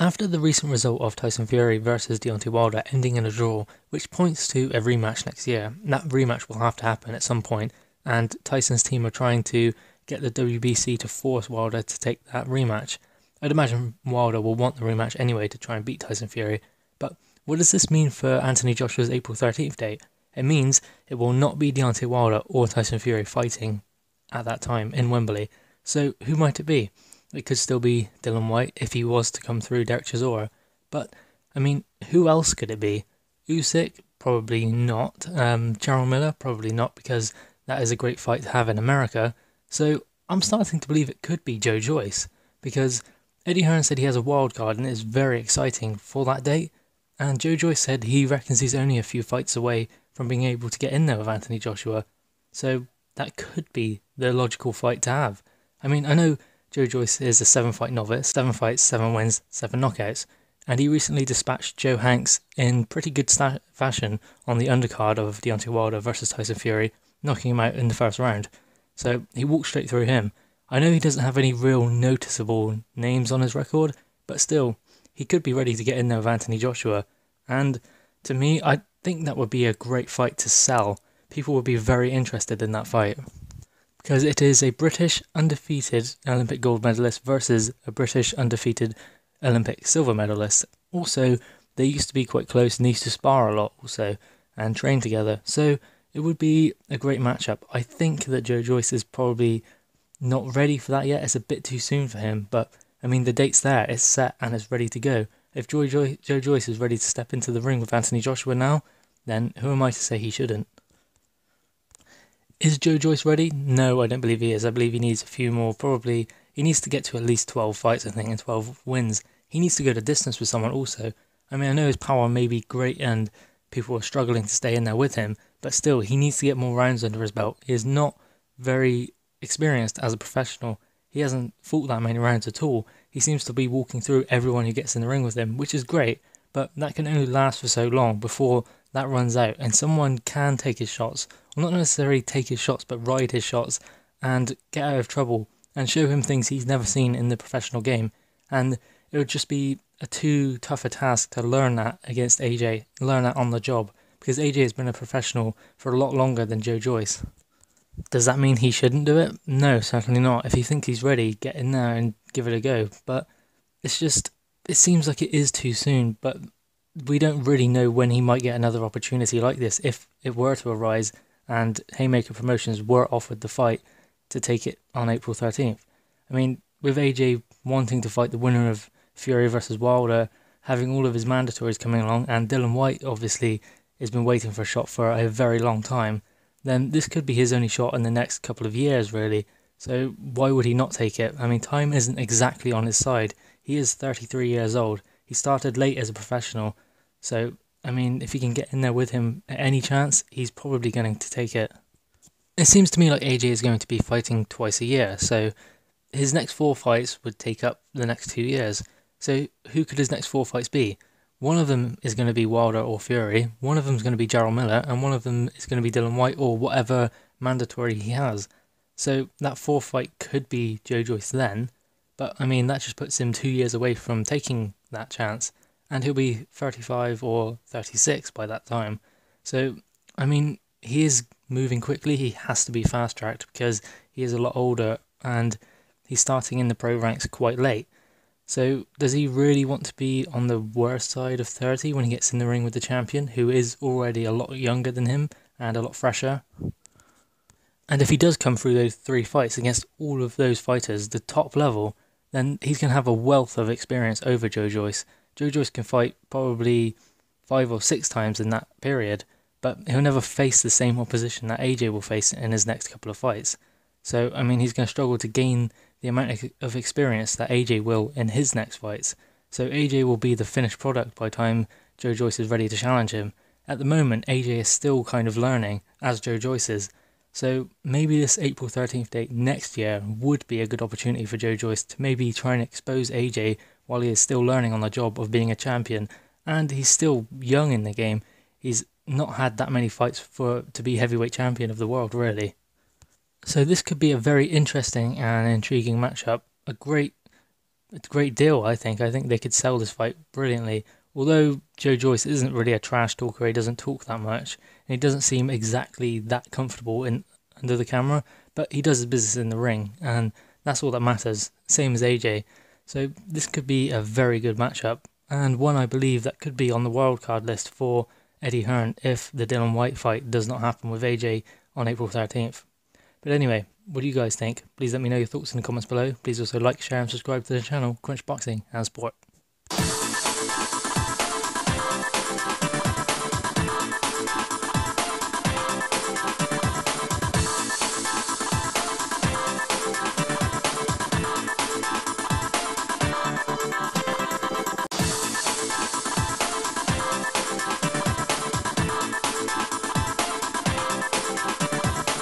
After the recent result of Tyson Fury versus Deontay Wilder ending in a draw, which points to a rematch next year, that rematch will have to happen at some point, and Tyson's team are trying to get the WBC to force Wilder to take that rematch. I'd imagine Wilder will want the rematch anyway to try and beat Tyson Fury, but what does this mean for Anthony Joshua's April 13th date? It means it will not be Deontay Wilder or Tyson Fury fighting at that time in Wembley. So who might it be? It could still be Dillian Whyte if he was to come through Derek Chisora. But, I mean, who else could it be? Usyk? Probably not. Jarrell Miller? Probably not, because that is a great fight to have in America. So I'm starting to believe it could be Joe Joyce, because Eddie Hearn said he has a wild card and it's very exciting for that date. And Joe Joyce said he reckons he's only a few fights away from being able to get in there with Anthony Joshua. So that could be the logical fight to have. I mean, I know Joe Joyce is a 7-fight novice, 7 fights, 7 wins, 7 knockouts, and he recently dispatched Joe Hanks in pretty good fashion on the undercard of Deontay Wilder versus Tyson Fury, knocking him out in the first round. So he walked straight through him. I know he doesn't have any real noticeable names on his record, but still, he could be ready to get in there with Anthony Joshua, and to me, I think that would be a great fight to sell. People would be very interested in that fight, because it is a British undefeated Olympic gold medalist versus a British undefeated Olympic silver medalist. Also, they used to be quite close and they used to spar a lot also and train together. So it would be a great matchup. I think that Joe Joyce is probably not ready for that yet. It's a bit too soon for him, but I mean, the date's there, it's set and it's ready to go. If Joe Joyce is ready to step into the ring with Anthony Joshua now, then who am I to say he shouldn't? Is Joe Joyce ready? No, I don't believe he is. I believe he needs a few more. Probably, he needs to get to at least 12 fights, I think, and 12 wins. He needs to go to distance with someone also. I mean, I know his power may be great and people are struggling to stay in there with him, but still, he needs to get more rounds under his belt. He is not very experienced as a professional. He hasn't fought that many rounds at all. He seems to be walking through everyone who gets in the ring with him, which is great, but that can only last for so long before that runs out and someone can take his shots. Well, not necessarily take his shots, but ride his shots and get out of trouble and show him things he's never seen in the professional game. And it would just be a too tough a task to learn that against AJ, learn that on the job, because AJ has been a professional for a lot longer than Joe Joyce. Does that mean he shouldn't do it? No, certainly not. If you think he's ready, get in there and give it a go. But it's just, it seems like it is too soon, but we don't really know when he might get another opportunity like this if it were to arise and Haymaker Promotions were offered the fight to take it on April 13th. I mean, with AJ wanting to fight the winner of Fury versus Wilder, having all of his mandatories coming along, and Dillian Whyte obviously has been waiting for a shot for a very long time, then this could be his only shot in the next couple of years, really. So why would he not take it? I mean, time isn't exactly on his side. He is 33 years old. He started late as a professional. So, I mean, if you can get in there with him at any chance, he's probably going to take it. It seems to me like AJ is going to be fighting twice a year, so his next 4 fights would take up the next 2 years. So who could his next 4 fights be? One of them is going to be Wilder or Fury, one of them is going to be Jarrell Miller, and one of them is going to be Dillian Whyte or whatever mandatory he has. So that 4th fight could be Joe Joyce then, but I mean, that just puts him 2 years away from taking that chance, and he'll be 35 or 36 by that time. So, I mean, he is moving quickly. He has to be fast-tracked because he is a lot older and he's starting in the pro ranks quite late. So, does he really want to be on the worst side of 30 when he gets in the ring with the champion, who is already a lot younger than him and a lot fresher? And if he does come through those 3 fights against all of those fighters, the top level, then he's going to have a wealth of experience over Joe Joyce. Joe Joyce can fight probably 5 or 6 times in that period, but he'll never face the same opposition that AJ will face in his next couple of fights. So, I mean, he's going to struggle to gain the amount of experience that AJ will in his next fights. So AJ will be the finished product by the time Joe Joyce is ready to challenge him. At the moment, AJ is still kind of learning, as Joe Joyce is. So maybe this April 13th date next year would be a good opportunity for Joe Joyce to maybe try and expose AJ while he is still learning on the job of being a champion. And he's still young in the game. He's not had that many fights to be heavyweight champion of the world, really. So this could be a very interesting and intriguing matchup. A great a great deal, I think. I think they could sell this fight brilliantly. Although Joe Joyce isn't really a trash talker, he doesn't talk that much, and he doesn't seem exactly that comfortable in under the camera, but he does his business in the ring, and that's all that matters. Same as AJ. So this could be a very good matchup, and one I believe that could be on the wildcard list for Eddie Hearn if the Dylan White fight does not happen with AJ on April 13th. But anyway, what do you guys think? Please let me know your thoughts in the comments below. Please also like, share and subscribe to the channel, Crunch Boxing and Sport.